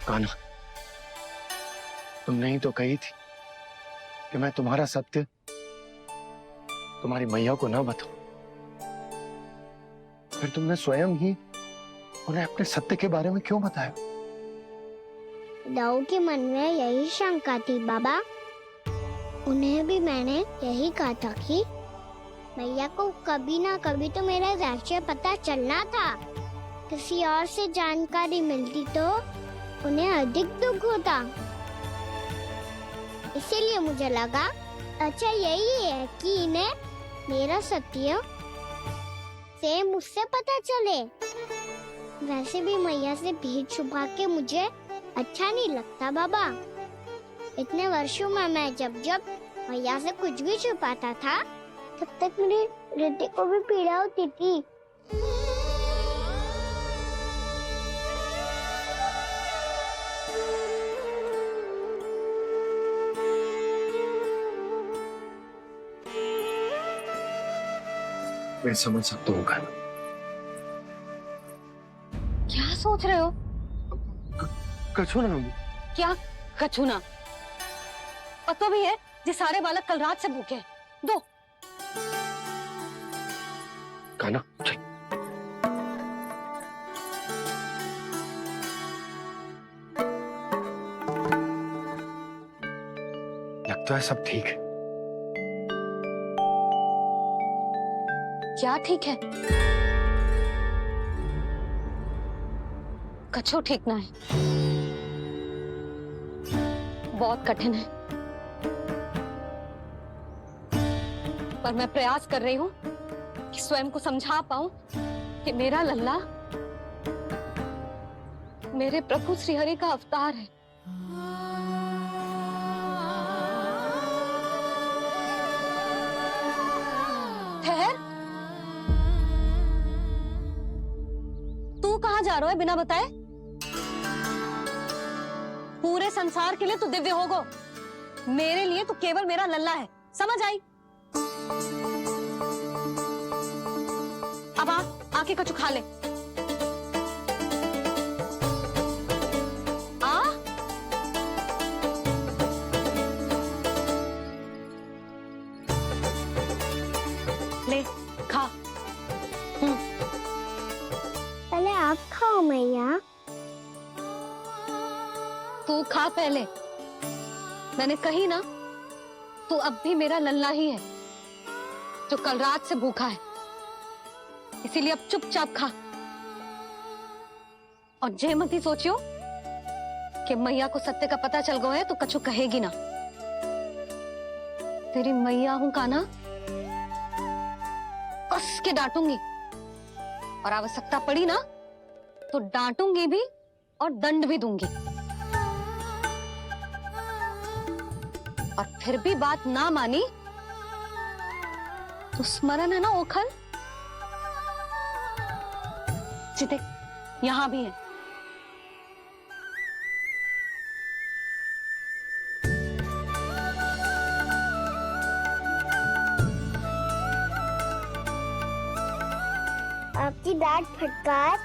कान्हा, तुमने ही तो कही थी कि मैं तुम्हारा सत्य तुम्हारी मैया को ना बताऊं। फिर तुमने स्वयं ही उन्हें अपने सत्य के बारे में क्यों बताया? दाऊ के मन में यही शंका थी बाबा। उन्हें भी मैंने यही कहा था कि मैया को कभी ना कभी तो मेरा रहस्य पता चलना था। किसी और से जानकारी मिलती तो उन्हें अधिक दुख होता। इसीलिए मुझे लगा अच्छा यही है कि इन्हें मेरा सत्य से मुझसे पता चले। वैसे भी मैया से भेद छुपा के मुझे अच्छा नहीं लगता बाबा। इतने वर्षों में मैं जब जब मैया से कुछ भी छुपाता था तब तक मेरी हृदय को भी पीड़ा होती थी। मैं समझ सकता हूँ कान्हा। क्या सोच रहे हो? कछु ना। क्या कछु ना? पता भी है ये सारे बालक कल रात से भूखे हैं। दो। कान्हा चल। लगता है सब ठीक है। क्या ठीक है? कछु ठीक ना है। बहुत कठिन है, पर मैं प्रयास कर रही हूँ कि स्वयं को समझा पाऊं कि मेरा लल्ला मेरे प्रभु श्रीहरि का अवतार है। ठहर, तू कहाँ जा रहा है बिना बताए? पूरे संसार के लिए तू दिव्य होगो, मेरे लिए तू केवल मेरा लल्ला है। समझ आई? अब आके कछु खा ले। आ ले खा। पहले आप खाओ मैया। तू खा पहले। मैंने कही ना, तू अब भी मेरा लल्ला ही है जो कल रात से भूखा है। इसीलिए अब चुपचाप खा। और जे मत ही सोचियो कि मैया को सत्य का पता चल गया है तो कछु कहेगी ना। तेरी मैया हूं कान्हा, कस के डांटूंगी और आवश्यकता पड़ी ना तो डांटूंगी भी और दंड भी दूंगी। और फिर भी बात ना मानी तो स्मरण है ना ओखल? देख, यहां भी है। आपकी डांट फटकार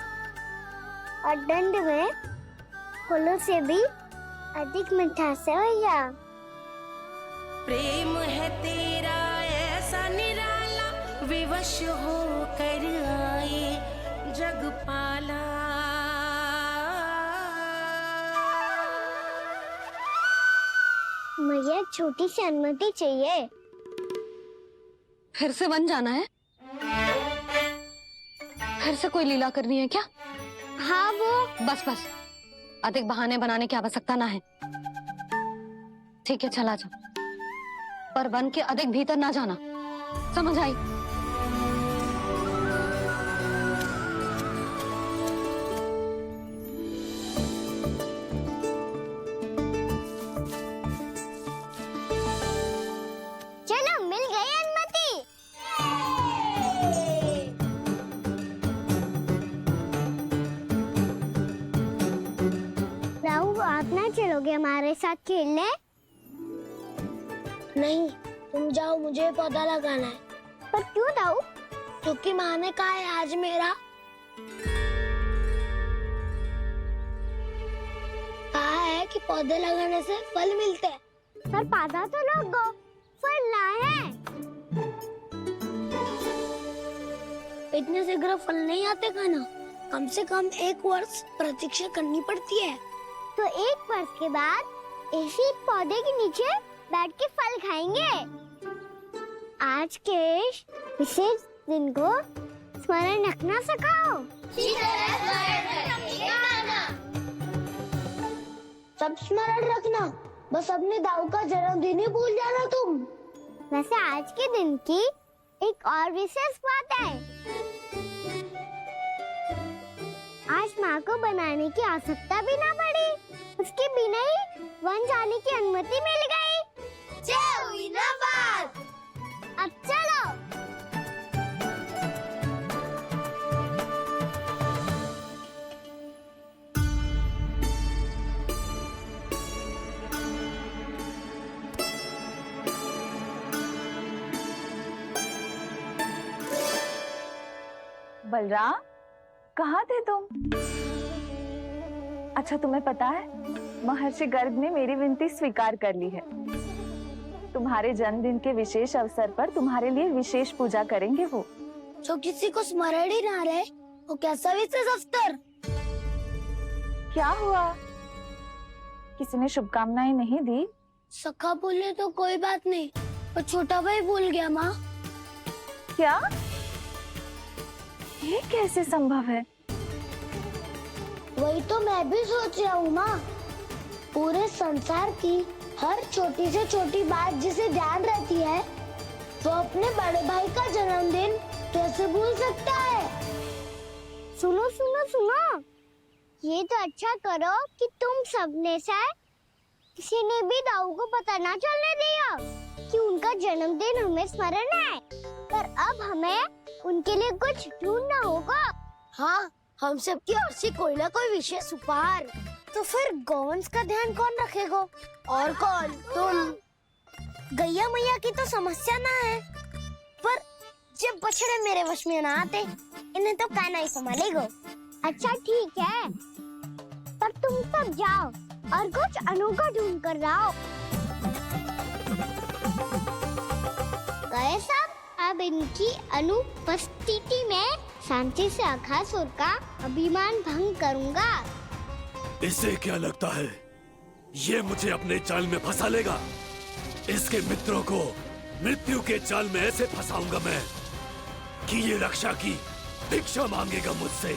और दंड में फूलों से भी अधिक मिठास है भैया। प्रेम है तेरा ऐसा निराला, विवश हो कर आए जगपाला। मैया छोटी सी अनुमति चाहिए। फिर से वन जाना है? फिर से कोई लीला करनी है क्या? हाँ वो बस बस, अधिक बहाने बनाने की आवश्यकता ना है। ठीक है चला जा, पर वन के अधिक भीतर ना जाना। समझ आई? चलो मिल गई अनुमति। राहु आप ना चलोगे हमारे साथ खेलने? नहीं, तुम जाओ, मुझे पौधा लगाना है। पर क्यों राहु? क्योंकि माँ ने कहा है आज पौधे लगाने से फल मिलते हैं। पर पौधा तो लगो, फल ना है। इतने शीघ्र फल नहीं आते खाना, कम से कम 1 वर्ष प्रतीक्षा करनी पड़ती है। तो 1 वर्ष के बाद इसी पौधे के नीचे बैठ के फल खाएंगे। आज के इस विशेष दिन को स्मरण रखना सिखाओ। सब स्मरण रखना, बस अपने दाऊ का जन्मदिन ही भूल जाना तुम। वैसे आज के दिन की एक और विशेष बात है। आज माँ को बनाने की आवश्यकता भी ना पड़ी, उसके बिना ही वन जाने की अनुमति मिल गई। जय हुई ना बात। अब चलो। बलराम, कहाँ थे तुम? अच्छा, तुम्हें पता है महर्षि गर्ग ने मेरी विनती स्वीकार कर ली है। तुम्हारे जन्मदिन के विशेष अवसर पर तुम्हारे लिए विशेष पूजा करेंगे वो। जो किसी को स्मरण ही ना रहे, वो कैसा विशेष अवसर? क्या हुआ? किसी ने शुभकामनाएं नहीं दी? सखा बोले तो कोई बात नहीं, पर छोटा भाई भूल गया माँ। क्या? ये कैसे संभव है? वही तो मैं भी सोच रहा हूँ माँ। पूरे संसार की हर छोटी से छोटी बात जिसे ध्यान रहती है, वो अपने बड़े भाई का जन्मदिन कैसे भूल सकता है? सुनो सुनो सुनो, ये तो अच्छा करो कि तुम सबने से किसी ने भी दाऊ को पता ना चलने दिया कि उनका जन्मदिन हमें स्मरण है। पर अब हमें उनके लिए कुछ ढूंढना होगा। हाँ, हम सबकी ओर से कोई ना कोई विशेष उपहार। तो फिर गौवंश का ध्यान कौन रखेगा? और कौन? तुम। गैया मैया की तो समस्या ना है, पर जब बछड़े मेरे वश में ना आते, इन्हें तो कान्हा ही संभालेगा। अच्छा ठीक है, पर तुम सब जाओ और कुछ अनोखा ढूंढ कर लाओ। गए सब? अब इनकी अनुपस्थिति में शांति से अघासुर का अभिमान भंग करूंगा। इसे क्या लगता है ये मुझे अपने जाल में फंसा लेगा? इसके मित्रों को मृत्यु के जाल में ऐसे फंसाऊंगा मैं कि ये रक्षा की भिक्षा मांगेगा मुझसे।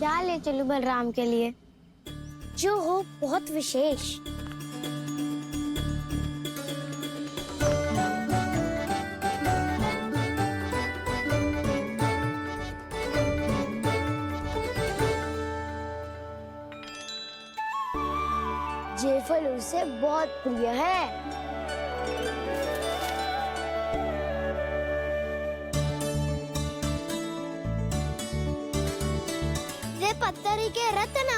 क्या ले चलूं बलराम के लिए? जो हो बहुत विशेष। ये फल उसे बहुत प्रिय है। पत्थरी के रत्न।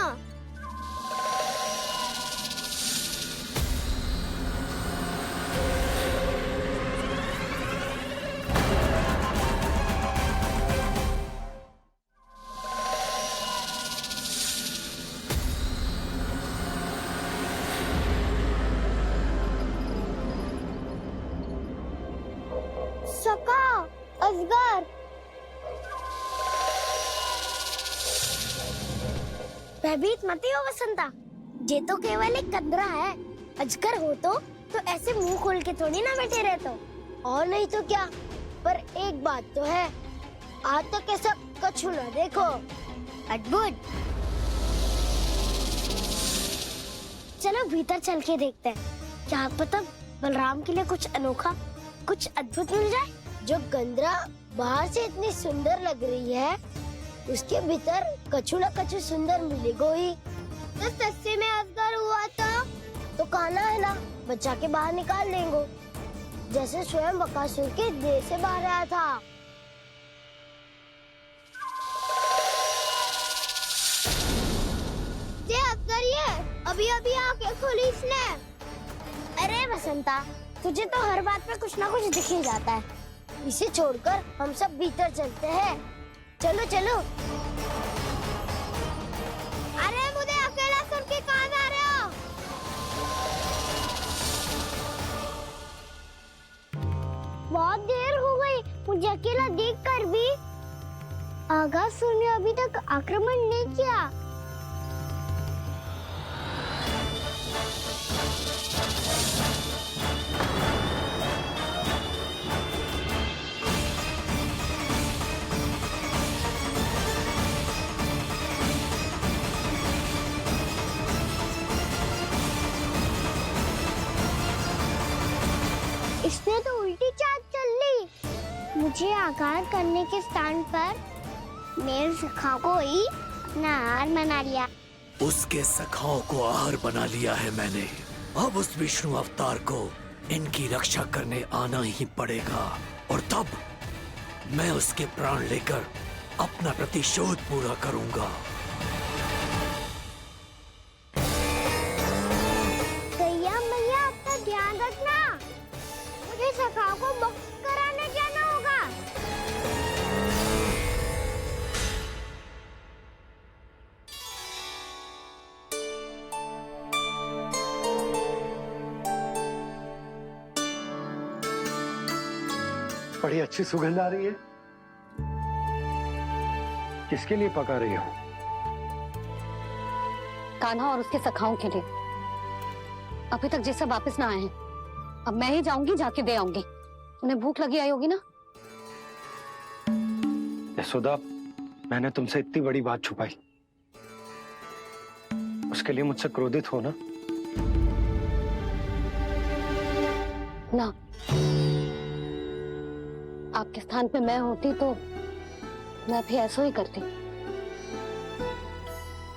सका, अजगर। भयभीत मत हो वसंता, ये तो केवल एक कंदरा है। अजगर हो तो ऐसे मुंह खोल के थोड़ी ना बैठे रहते हो। और नहीं तो क्या, पर एक बात तो है, आज तक ऐसा कछु ना देखो। अद्भुत। चलो भीतर चल के देखते हैं, क्या पता बलराम के लिए कुछ अनोखा, कुछ अद्भुत मिल जाए। जो गंदरा बाहर से इतनी सुंदर लग रही है, उसके भीतर कछु न कछु सुंदर मिलेगो ही। तो सस्ते में अजगर हुआ तो कान्हा है ना, बच्चा के बाहर निकाल लेंगे, जैसे स्वयं बकासुर के देह से बाहर आया था। ये अजगर ये अभी अभी आके खोली इसने। अरे बसंता, तुझे तो हर बात पे कुछ ना कुछ दिख ही जाता है। इसे छोड़कर हम सब भीतर चलते हैं। चलो चलो। अरे मुझे अकेला सुन के कहाँ जा रहे हो? बहुत देर हो गई मुझे अकेला देखकर भी। आगासुर ने अभी तक आक्रमण नहीं किया। इसने तो उल्टी चाल चल ली। मुझे आघात करने के स्थान पर मेरे सखा को ही अपना आहार बना लिया। उसके सखाओं को आहार बना लिया है मैंने। अब उस विष्णु अवतार को इनकी रक्षा करने आना ही पड़ेगा, और तब मैं उसके प्राण लेकर अपना प्रतिशोध पूरा करूंगा। गैया मैया, अपना ध्यान रखना। मुझे सखा को मुक्त कराने जाना होगा। बड़ी अच्छी सुगंध आ रही है। किसके लिए पका रही हो? कान्हा और उसके सखाओं के लिए। अभी तक जैसे वापस ना आए हैं, अब मैं ही जाऊंगी, जाके दे आऊंगी। उन्हें भूख लगी आई होगी ना। यशोदा, मैंने तुमसे इतनी बड़ी बात छुपाई, उसके लिए मुझसे क्रोधित हो ना? ना, आपके स्थान पे मैं होती तो मैं भी ऐसा ही करती।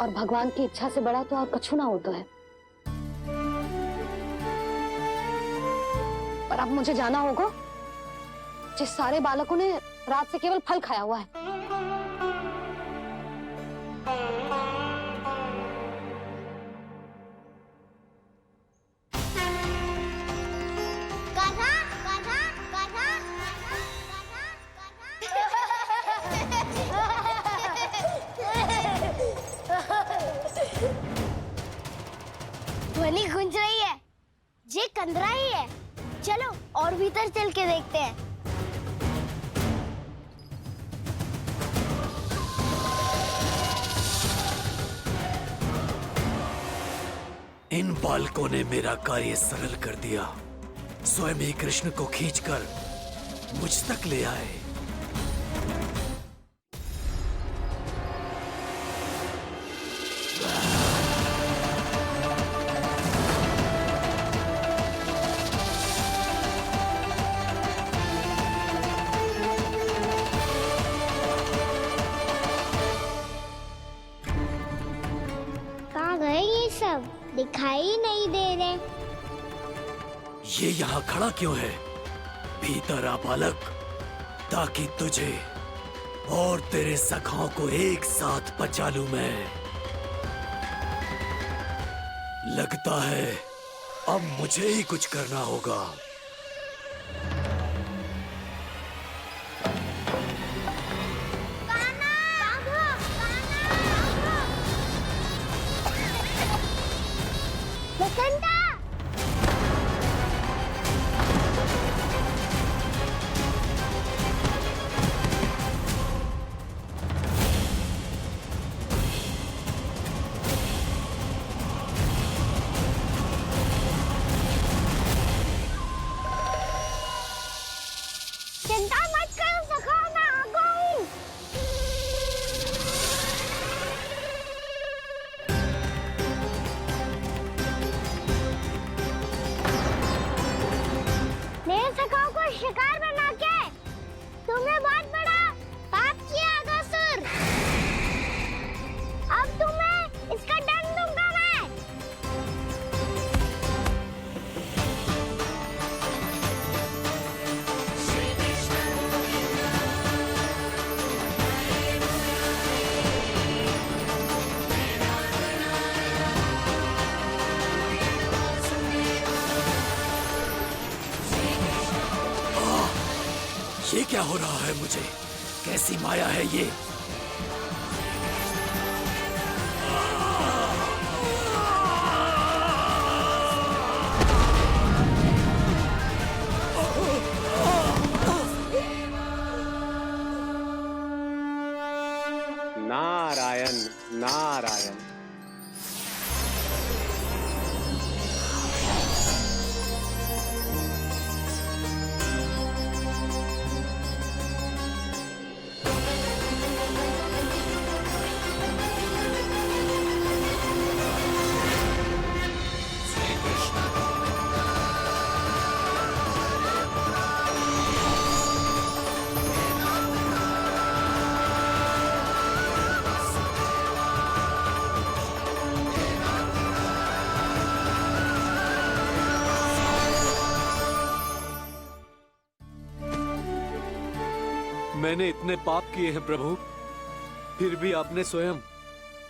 और भगवान की इच्छा से बड़ा तो और कछु ना होता है। पर अब मुझे जाना होगा। जिस सारे बालकों ने रात से केवल फल खाया हुआ है। ध्वनि गूंज रही है। ये कंदरा ही है। चलो और भीतर चल के देखते हैं। इन बालकों ने मेरा कार्य सरल कर दिया। स्वयं ही कृष्ण को खींचकर मुझ तक ले आए। कहाँ गए ये सब? दिखाई नहीं दे रहे। ये यहाँ खड़ा क्यों है? भीतर आ बालक, ताकि तुझे और तेरे सखाओं को एक साथ बचा लूं मैं। लगता है अब मुझे ही कुछ करना होगा। बसंता! चिंता मत करो सखा, मैं आ गई। मेरे सखाओं को शिकार बना के तुमने बहुत बड़ा पाप किया आगासुर। क्या हो रहा है मुझे? कैसी माया है ये? नारायण नारायण। मैंने इतने पाप किए हैं प्रभु, फिर भी आपने स्वयं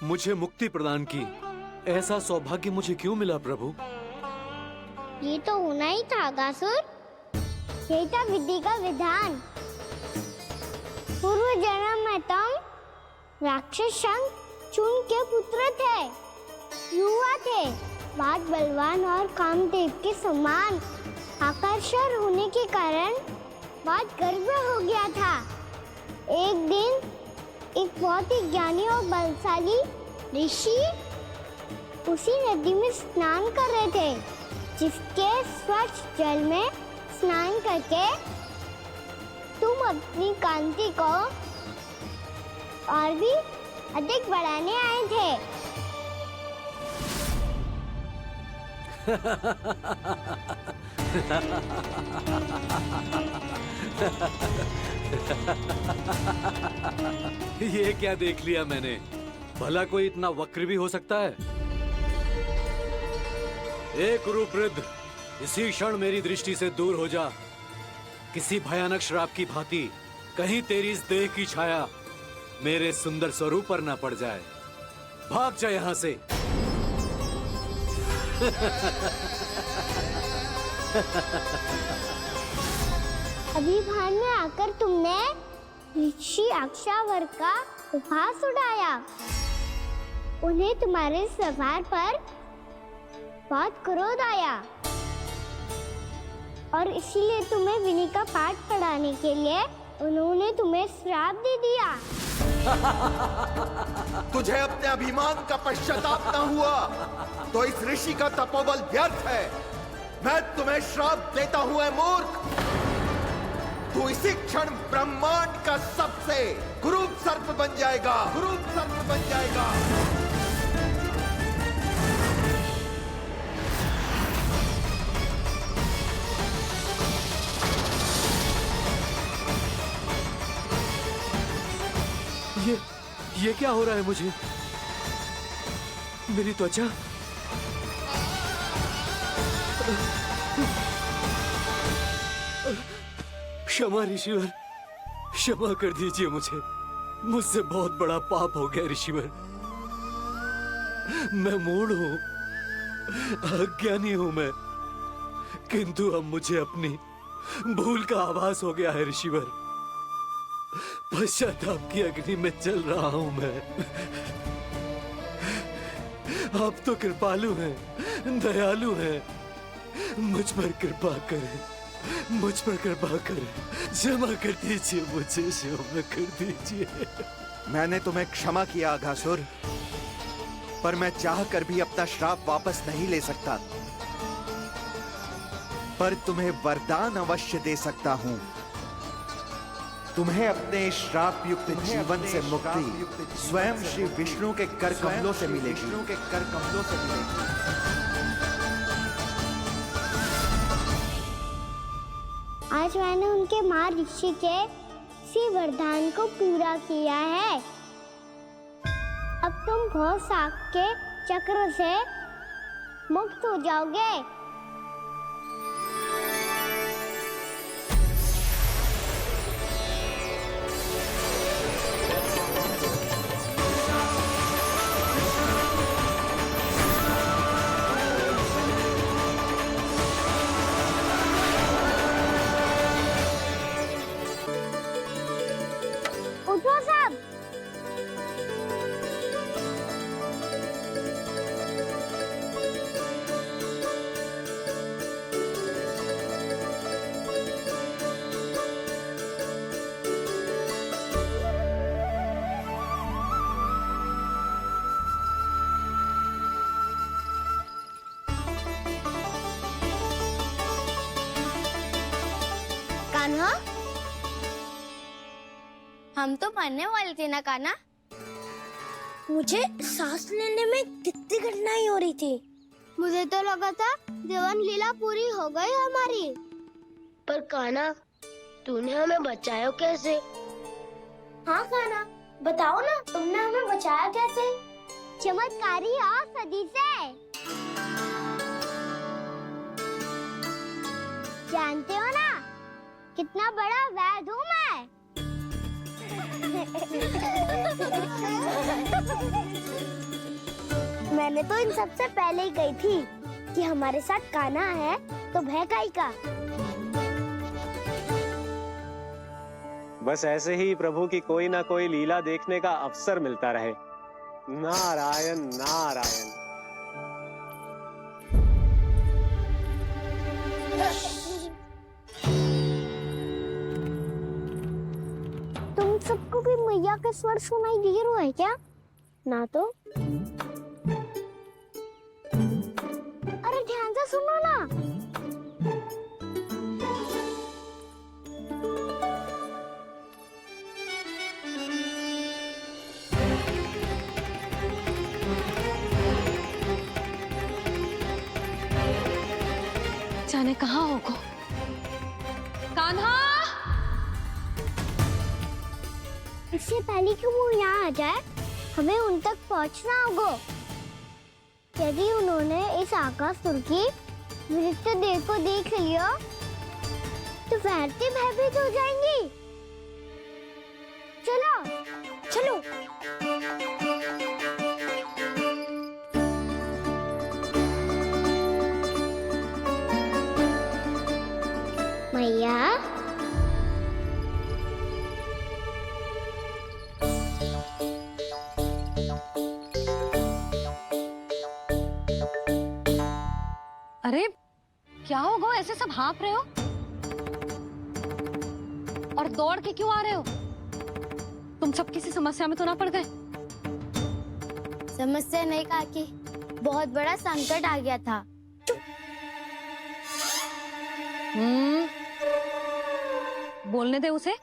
मुझे मुक्ति प्रदान की। ऐसा सौभाग्य मुझे क्यों मिला प्रभु? ये तो होना ही था अगासुर। यही था विधि का विधान। पूर्व जन्म में तुम राक्षस शंखचूड़ के पुत्र थे, युवा थे, बहुत बलवान और कामदेव के समान। आकर्षण होने के कारण बहुत गर्व हो गया था। एक दिन एक बहुत ही ज्ञानी और बलशाली ऋषि उसी नदी में स्नान कर रहे थे, जिसके स्वच्छ जल में स्नान करके तुम अपनी कांति को और भी अधिक बढ़ाने आए थे। ये क्या देख लिया मैंने? भला कोई इतना वक्र भी हो सकता है? एक कुरुवृद्ध, इसी क्षण मेरी दृष्टि से दूर हो जा। किसी भयानक श्राप की भांति कहीं तेरी इस देह की छाया मेरे सुंदर स्वरूप पर न पड़ जाए। भाग जा यहाँ से। अभी भान में आकर तुमने ऋषि अक्षावर का उपहास उड़ाया। उन्हें तुम्हारे व्यवहार पर बहुत क्रोध आया और इसीलिए तुम्हें विनय का पाठ पढ़ाने के लिए उन्होंने तुम्हें श्राप दे दिया। तुझे अपने अभिमान का पश्चाताप न हुआ तो इस ऋषि का तपोबल व्यर्थ है। मैं तुम्हें श्राप देता हूं ऐ मूर्ख। तू इसी क्षण ब्रह्मांड का सबसे कुरूप सर्प बन जाएगा, कुरूप सर्प बन जाएगा। ये क्या हो रहा है मुझे? मेरी त्वचा क्षमा ऋषिवर, क्षमा कर दीजिए मुझे। मुझसे बहुत बड़ा पाप हो गया ऋषिवर। मैं मूढ़ हूं, अज्ञानी हूं मैं, किंतु अब मुझे अपनी भूल का आभास हो गया है ऋषिवर। पश्चाताप की अग्नि में जल रहा हूं मैं। आप तो कृपालु हैं, दयालु हैं, मुझ पर कृपा करें, मुझ पर कृपा करें। क्षमा कर दीजिए मुझे, क्षमा कर दीजिए। मैंने तुम्हें क्षमा किया अघासुर, पर मैं चाहकर भी अपना श्राप वापस नहीं ले सकता। पर तुम्हें वरदान अवश्य दे सकता हूं। तुम्हें अपने श्राप युक्त जीवन से मुक्ति स्वयं श्री विष्णु के कर कमलों से मिलेगी, विष्णु के कर कमलों से मिलेगी। आज मैंने उनके मां ऋषि के इसी वरदान को पूरा किया है। अब तुम भव साग के चक्र से मुक्त हो जाओगे। वो सब। कान्हा, हम तो मरने वाले थे ना कान्हा। मुझे सांस लेने में कितनी कठिनाई हो रही थी। मुझे तो लगा था जीवन लीला पूरी हो गई हमारी। पर कान्हा, तूने हमें बचाया कैसे? हाँ कान्हा, बताओ ना, तुमने हमें बचाया कैसे? चमत्कारी और सदी से। जानते हो ना कितना बड़ा वैद हूँ मैं। मैंने तो इन सबसे पहले ही कही थी कि हमारे साथ कान्हा है तो भय काई का। बस ऐसे ही प्रभु की कोई ना कोई लीला देखने का अवसर मिलता रहे। नारायण नारायण। तुम सबको भी मैया के स्वर सुनाई दे रहा है क्या? ना तो। अरे ध्यान से सुनो ना। जाने कहाँ होगो। कान्हा, इससे पहले कि वो यहाँ आ जाए, हमें उन तक पहुँचना होगा। यदि उन्होंने इस आकाशुर की नृत्य देह को देख लिया, तो वैरती भयभीत हो जाएंगी। चलो, चलो। मैया, अरे क्या होगा, ऐसे सब हाँफ रहे हो और दौड़ के क्यों आ रहे हो? तुम सब किसी समस्या में तो ना पड़ गए? समस्या नहीं काकी, बहुत बड़ा संकट आ गया था। बोलने दे उसे।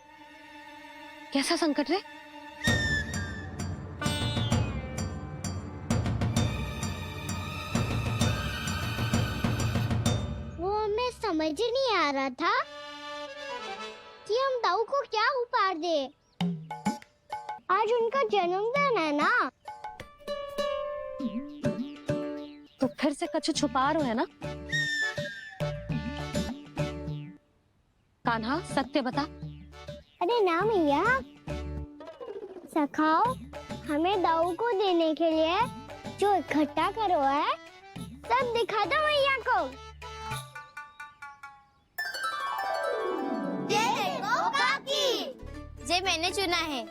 कैसा संकट रे? वो हमें समझ ही नहीं आ रहा था कि हम दाऊ को क्या उपहार दे। आज उनका जन्मदिन है ना। तो फिर से कुछ छुपा रहे हो है ना? कान्हा, सत्य बता। अरे ना मैया, सखाओ, हमें दाऊ को देने के लिए जो इकट्ठा करो है, सब दिखा दो मैया को। ये देखो काकी, जे मैंने चुना है।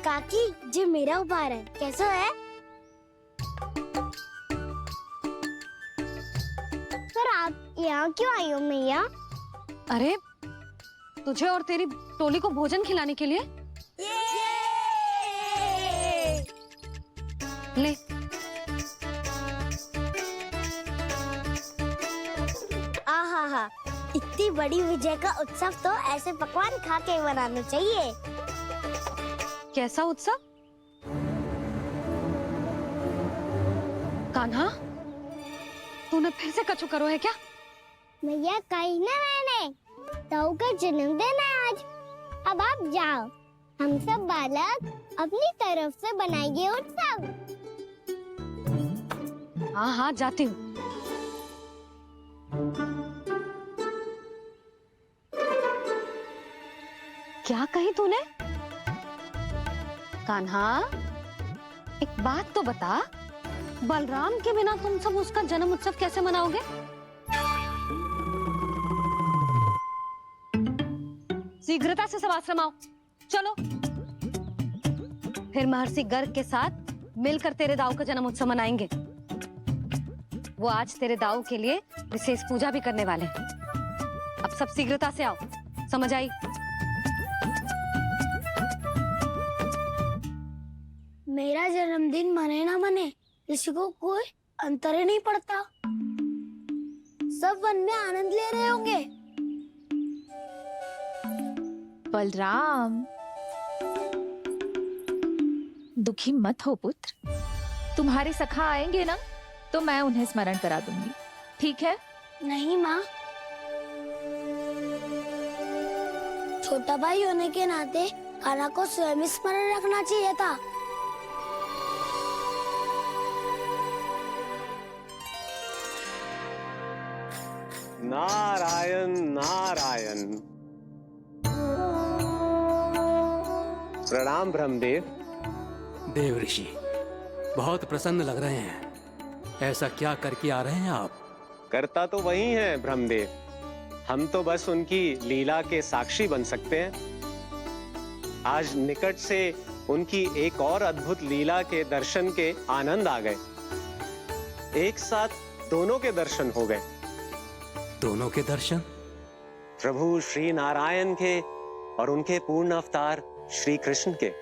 काकी, जो मेरा उपहार है, कैसा है? पर आप यहाँ क्यों आई हो मैया? अरे तुझे और तेरी टोली को भोजन खिलाने के लिए। ले। आहा, इतनी बड़ी विजय का उत्सव तो ऐसे पकवान खा के मनाना चाहिए। कैसा उत्सव? कान्हा, तूने फिर से कछु करो है क्या? मैया कहीं ना, मैंने दाऊ का जन्मदिन है आज। अब आप जाओ, हम सब बालक अपनी तरफ से बनाएंगे उत्सव। हाँ हाँ, जाती हूँ। क्या कही तूने? कान्हा, एक बात तो बता, बलराम के बिना तुम सब उसका जन्म उत्सव कैसे मनाओगे? शीघ्रता से सब आश्रम आओ। चलो। फिर महर्षि गर्ग के साथ मिलकर तेरे दाऊ का जन्म उत्सव मनाएंगे। वो आज तेरे दाऊ के लिए विशेष पूजा भी करने वाले हैं। अब सब शीघ्रता से आओ, समझ आई? मेरा जन्मदिन मने ना मने, किसी को कोई अंतर ही नहीं पड़ता। सब वन में आनंद ले रहे होंगे। बलराम, दुखी मत हो पुत्र। तुम्हारे सखा आएंगे ना तो मैं उन्हें स्मरण करा दूंगी, ठीक है? नहीं माँ, छोटा भाई होने के नाते कान्हा को स्वयं स्मरण रखना चाहिए था। नारायण नारायण। प्रणाम ब्रह्मदेव। देव ऋषि, बहुत प्रसन्न लग रहे हैं। ऐसा क्या करके आ रहे हैं आप? करता तो वही है ब्रह्मदेव, हम तो बस उनकी लीला के साक्षी बन सकते हैं। आज निकट से उनकी एक और अद्भुत लीला के दर्शन के आनंद आ गए। एक साथ दोनों के दर्शन हो गए। दोनों के दर्शन? प्रभु श्री नारायण के और उनके पूर्ण अवतार श्री कृष्ण के।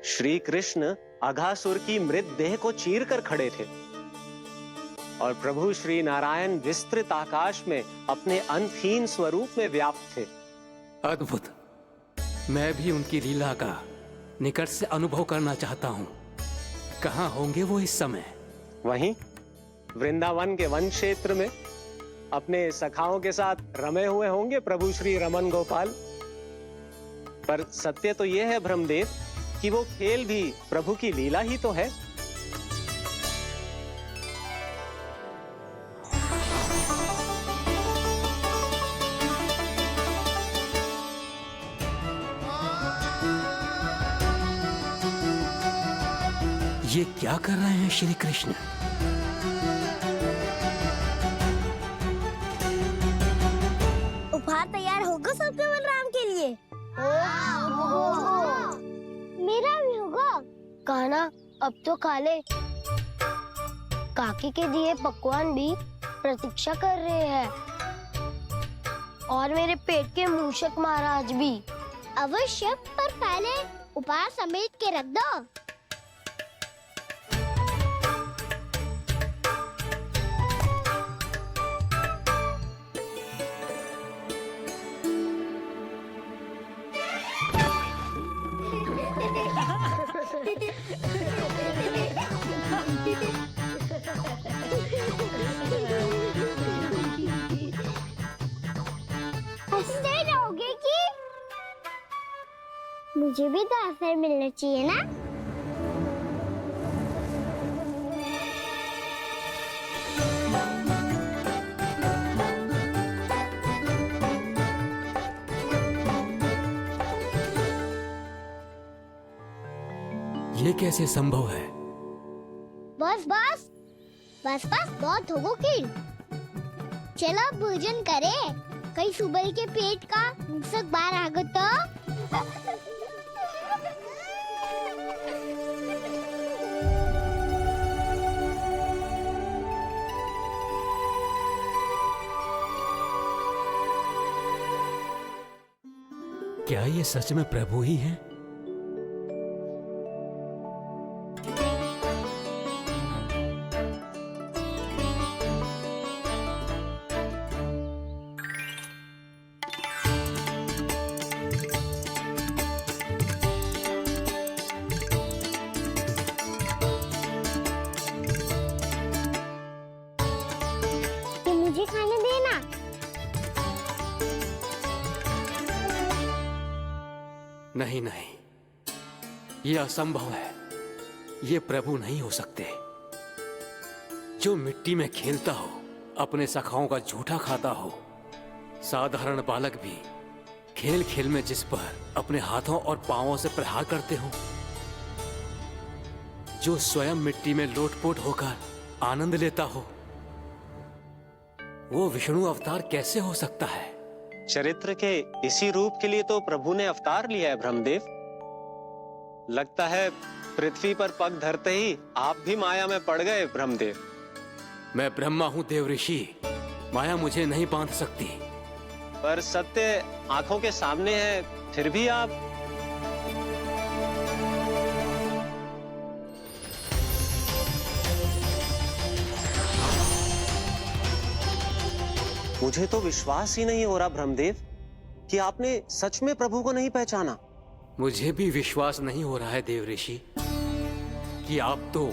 श्री कृष्ण अघासुर की मृत देह को चीर कर खड़े थे और प्रभु श्री नारायण विस्तृत आकाश में अपने अंतहीन स्वरूप में व्याप्त थे। अद्भुत। मैं भी उनकी लीला का निकट से अनुभव करना चाहता हूँ। कहाँ होंगे वो इस समय? वहीं वृंदावन के वन क्षेत्र में अपने सखाओं के साथ रमे हुए होंगे प्रभु श्री रमन गोपाल। पर सत्य तो यह है ब्रह्मदेव कि वो खेल भी प्रभु की लीला ही तो है। ये क्या कर रहे हैं श्री कृष्ण? उपहार तैयार होगा सबके बलराम के लिए? मेरा भी होगा। कान्हा, अब तो खा ले। काकी के दिए पकवान भी प्रतीक्षा कर रहे हैं और मेरे पेट के मूषक महाराज भी। अवश्य, पर पहले उपहार समेट के रख दो। हंसते रहोगे कि? मुझे भी तो अवसर मिलना चाहिए ना। ये कैसे संभव है? बस बस बस बस बहुत होगो किल। चलो भोजन करे, कई सुबह के पेट का मूषक बाहर आ गो तो। क्या ये सच में प्रभु ही हैं? मुझे खाने देना। नहीं नहीं, ये असंभव है। ये प्रभु नहीं हो सकते। जो मिट्टी में खेलता हो, अपने सखाओं का झूठा खाता हो, साधारण बालक भी खेल खेल में जिस पर अपने हाथों और पांवों से प्रहार करते हो, जो स्वयं मिट्टी में लोटपोट होकर आनंद लेता हो, वो विष्णु अवतार कैसे हो सकता है? चरित्र के इसी रूप के लिए तो प्रभु ने अवतार लिया है ब्रह्मदेव। लगता है पृथ्वी पर पग धरते ही आप भी माया में पड़ गए ब्रह्मदेव। मैं ब्रह्मा हूँ देव ऋषि, माया मुझे नहीं बांध सकती। पर सत्य आंखों के सामने है, फिर भी आप। मुझे तो विश्वास ही नहीं हो रहा ब्रह्मदेव कि आपने सच में प्रभु को नहीं पहचाना। मुझे भी विश्वास नहीं हो रहा है देव ऋषि कि आप तो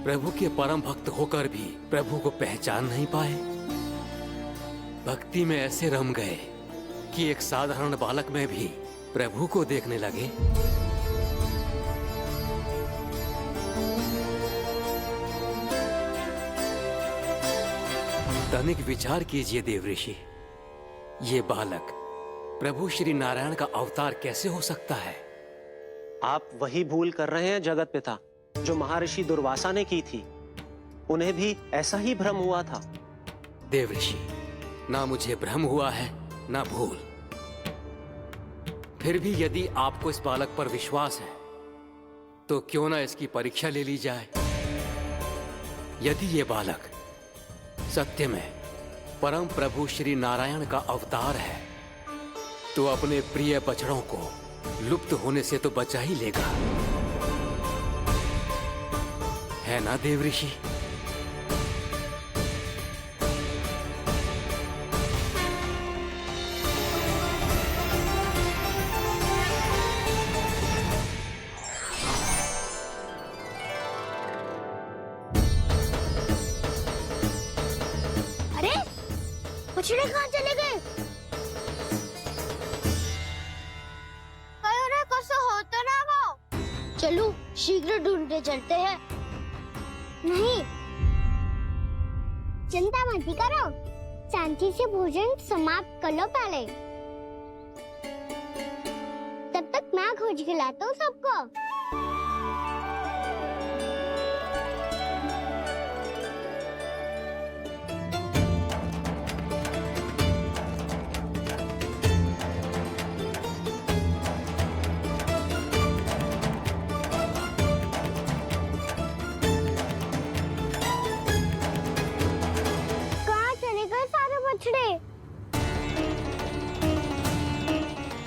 प्रभु के परम भक्त होकर भी प्रभु को पहचान नहीं पाए। भक्ति में ऐसे रम गए कि एक साधारण बालक में भी प्रभु को देखने लगे। तनिक विचार कीजिए देव ऋषि, ये बालक प्रभु श्री नारायण का अवतार कैसे हो सकता है? आप वही भूल कर रहे हैं जगत पिता जो महर्षि दुर्वासा ने की थी। उन्हें भी ऐसा ही भ्रम हुआ था। देव ऋषि, ना मुझे भ्रम हुआ है ना भूल। फिर भी यदि आपको इस बालक पर विश्वास है तो क्यों ना इसकी परीक्षा ले ली जाए। यदि ये बालक सत्य में परम प्रभु श्री नारायण का अवतार है तो अपने प्रिय बछड़ों को लुप्त होने से तो बचा ही लेगा, है ना देव ऋषि? अरे बछड़े कहाँ चले गए? अरे कैसे होता ना वो? चलो शीघ्र ढूंढते चलते हैं। नहीं, चिंता मत करो, शांति से भोजन समाप्त कर लो पहले। तब तक मैं खोज के लाता हूँ सबको।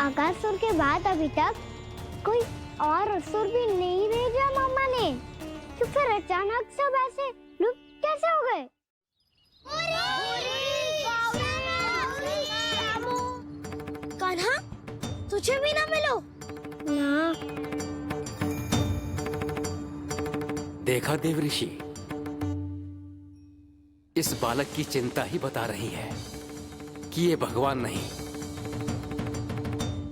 आकासुर के बाद अभी तक कोई और असुर भी नहीं भेजा मामा ने, तो फिर अचानक सब ऐसे लुप्त कैसे हो गए? कान्हा, तुझे भी ना मिलो ना। देखा देव ऋषि, इस बालक की चिंता ही बता रही है कि ये भगवान नहीं।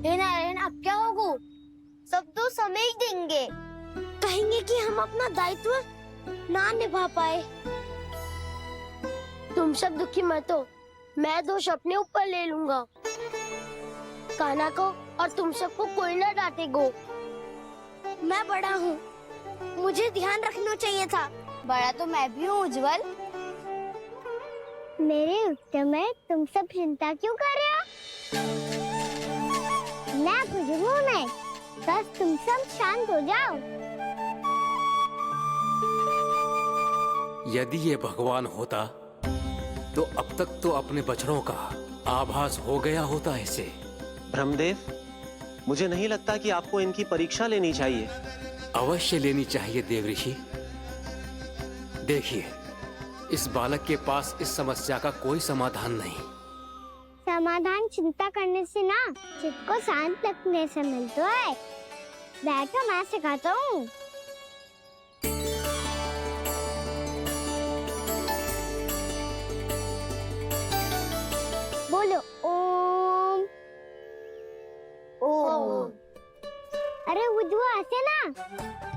नारायण, अब क्या होगा? सब तो समझ देंगे, कहेंगे कि हम अपना दायित्व ना निभा पाए। तुम सब दुखी मत हो, मैं दोष अपने ऊपर ले लूंगा। कान्हा को और तुम सबको कोई ना डांटेगो। मैं बड़ा हूँ, मुझे ध्यान रखना चाहिए था। बड़ा तो मैं भी हूँ उज्जवल। मेरे उत्तर में तुम सब चिंता क्यों कर रहे हो? मैं बुजुर्ग हूँ नहीं, बस तुम सब शांत हो जाओ। यदि ये भगवान होता तो अब तक तो अपने बछड़ों का आभास हो गया होता इसे। ब्रह्मदेव, मुझे नहीं लगता कि आपको इनकी परीक्षा लेनी चाहिए। अवश्य लेनी चाहिए देव ऋषि। देखिए, इस बालक के पास इस समस्या का कोई समाधान नहीं। समाधान चिंता करने से ना, चित्त को शांत रखने से मिलता है। बैठो, मैं सिखाता हूँ। बोलो ओम। ओम। अरे उद्वा, ऐसे ना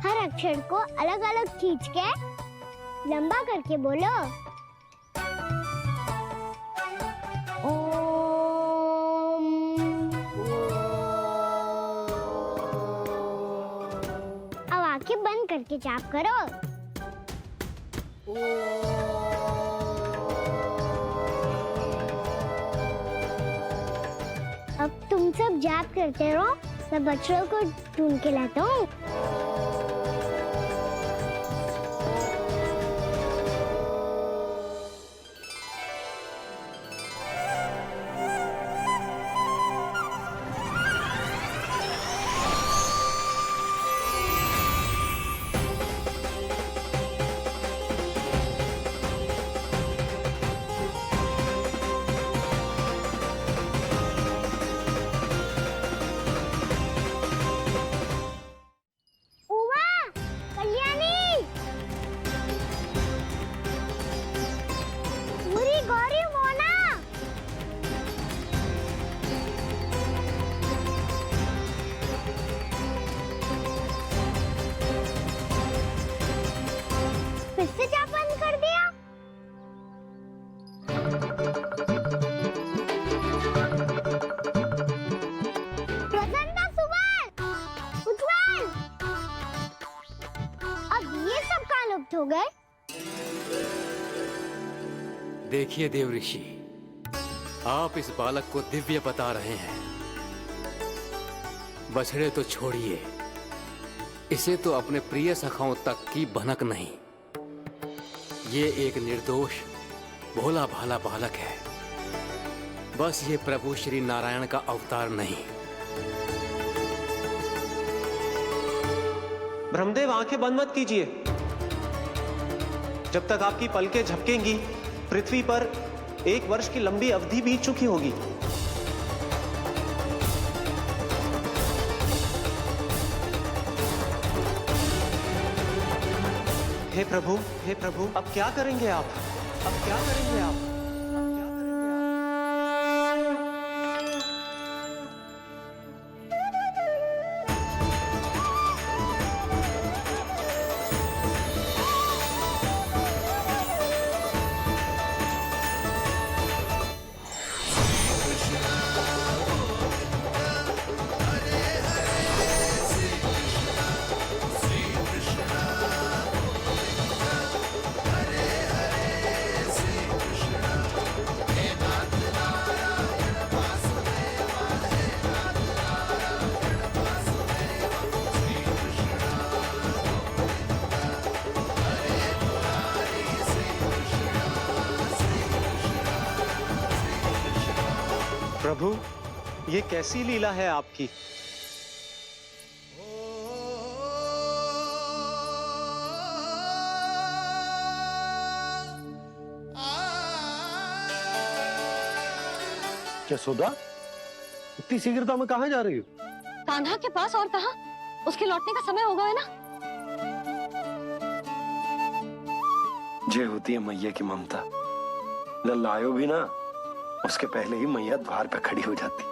हर अक्षर को अलग अलग खींच के लंबा करके बोलो। अब आंखें बंद करके जाप करो। अब तुम सब जाप करते रहो मैं बच्चों को ढूंढ के लाता हूँ। हो गए। देखिए देव ऋषि, आप इस बालक को दिव्य बता रहे हैं। बछड़े तो छोड़िए, इसे तो अपने प्रिय सखाओं तक की भनक नहीं। ये एक निर्दोष भोला भाला बालक है, बस ये प्रभु श्री नारायण का अवतार नहीं। ब्रह्मदेव, आंखें बंद मत कीजिए। जब तक आपकी पलकें झपकेंगी, पृथ्वी पर 1 वर्ष की लंबी अवधि बीत चुकी होगी। हे प्रभु, अब क्या करेंगे आप? अब क्या करेंगे आप? प्रभु, ये कैसी लीला है आपकी? यशोदा, इतनी शीघ्रता में कहाँ जा रही हो? कान्हा के पास, और कहाँ? उसके लौटने का समय हो गया है ना। ये होती है मैया की ममता। लल्लायो भी ना, उसके पहले ही मैया द्वार पे खड़ी हो जाती।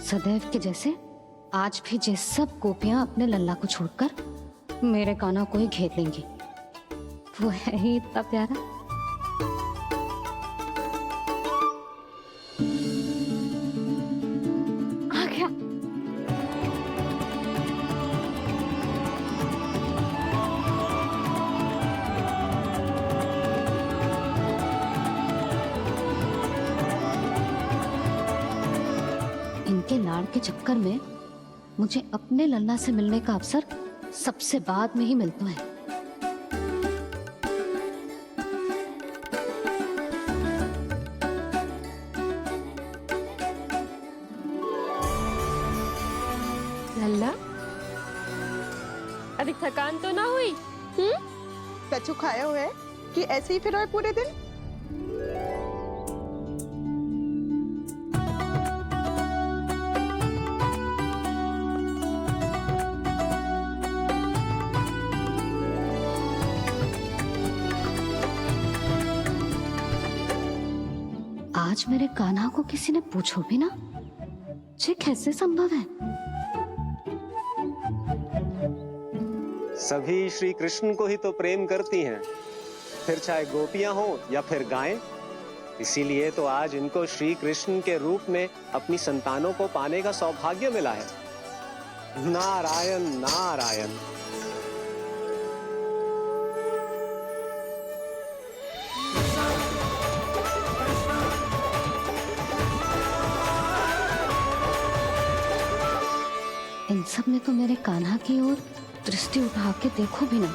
सदैव के जैसे आज भी जे सब गोपियां अपने लल्ला को छोड़कर मेरे कान्हा को ही घेर लेंगी। वो है ही इतना प्यारा। आ गया। इनके लाड़ के चक्कर में मुझे अपने लल्ला से मिलने का अवसर सबसे बाद में ही मिलता है। लल्ला, अभी थकान तो ना हुई? कछु खाया हुआ है कि ऐसे ही फिर रोए पूरे दिन? आज मेरे कान्हा को किसी ने पूछो भी ना, ये कैसे संभव है? सभी श्री कृष्ण को ही तो प्रेम करती हैं, फिर चाहे गोपियां हो या फिर गायें। इसीलिए तो आज इनको श्री कृष्ण के रूप में अपनी संतानों को पाने का सौभाग्य मिला है। नारायण नारायण। इन सब में तो मेरे कान्हा की ओर दृष्टि उठा के देखो भी ना।